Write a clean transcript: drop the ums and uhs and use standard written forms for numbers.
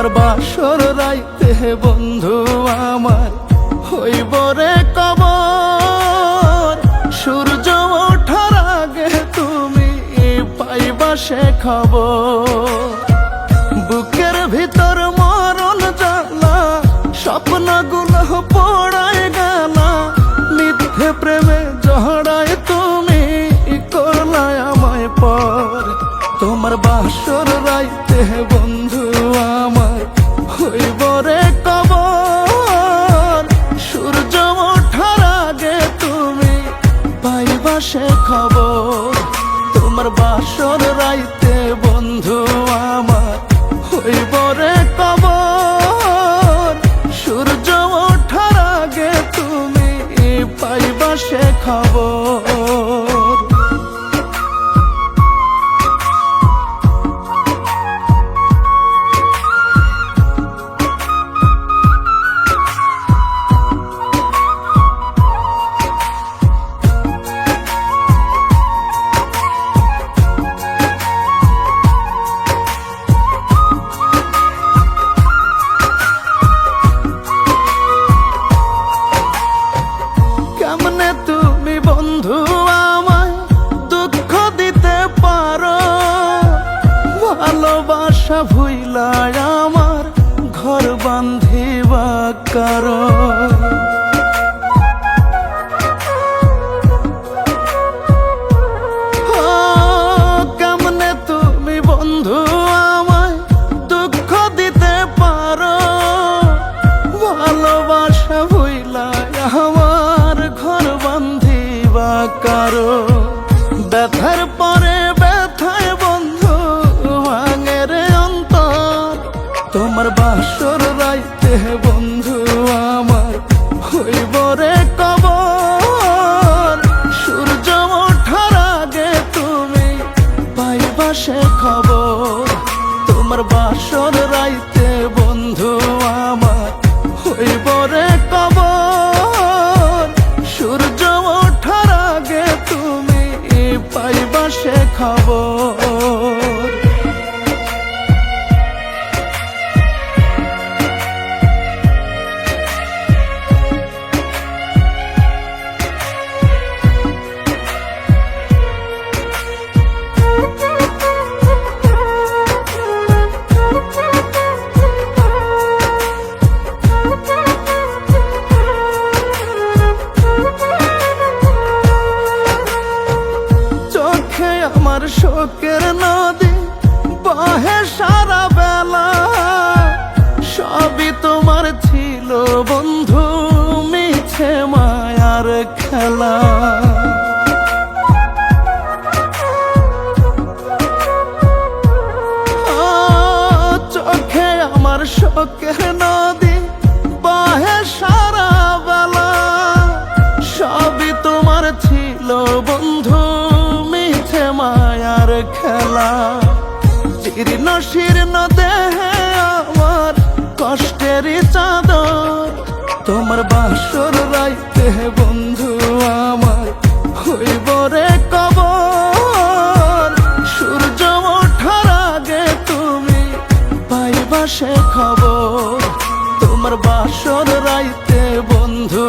তোমার বাসর রাইতে বন্ধু আমার হইব রে কবর। সূর্য ওঠার আগে তুমি পাইবা সে খবর। বুকের ভিতর মরণ জ্বালা, স্বপ্নগুলো পোড়ায় গেলা, মিথ্যে প্রেমে জড়ায় তুমি করলায় আমায় পর। তোমার বাসর রাইতে বন্ধু আমার হইব রে কবর। সূর্য ওঠার আগে তুমি পাইবা সে খবর। তোমার বাসর রাইতে বন্ধু আমার হইব রে কবর। সূর্য ওঠার আগে তুমি পাইবা সে খবর। কেমনে তুমি বন্ধু আমায় দুঃখ দিতে পারো, ভালোবাসা ভুইলা আমার ঘর বান্ধিবা কারো। কেমনে তুমি বন্ধু আমায় দুঃখ দিতে পারো, ভালোবাসা ভুইলা আমার ঘর বান্ধিবা কারো। ব্যথার পরে ব্যথায় বন্ধু ভাঙে রে অন্তর। তোমার বাসর রাইতে বন্ধু আমার হইব রে কবর। সূর্য ওঠার আগে তুমি পাইবা সে খবর। তোমার বাসর রাইতে বন্ধু আমার হইব রে কবর। সূর্য ওঠার আগে তুমি পাইবা সে খবর। আমার শোকের নদী বহে সারা বেলা, সবই তোমার ছিল বন্ধু মিছে মায়ার খেলা। চোখে আমার শোকের নদী বহে সারা বেলা, সবই তোমার ছিল বন্ধু মায়ার খেলা। জীর্ণ শীর্ণ দেহে আমার কষ্টেরই চাদর। তোমার বাসর রাইতে বন্ধু আমার হইব রে কবর। সূর্য ওঠার আগে তুমি পাইবা সে খবর। তোমার বাসর রাইতে বন্ধু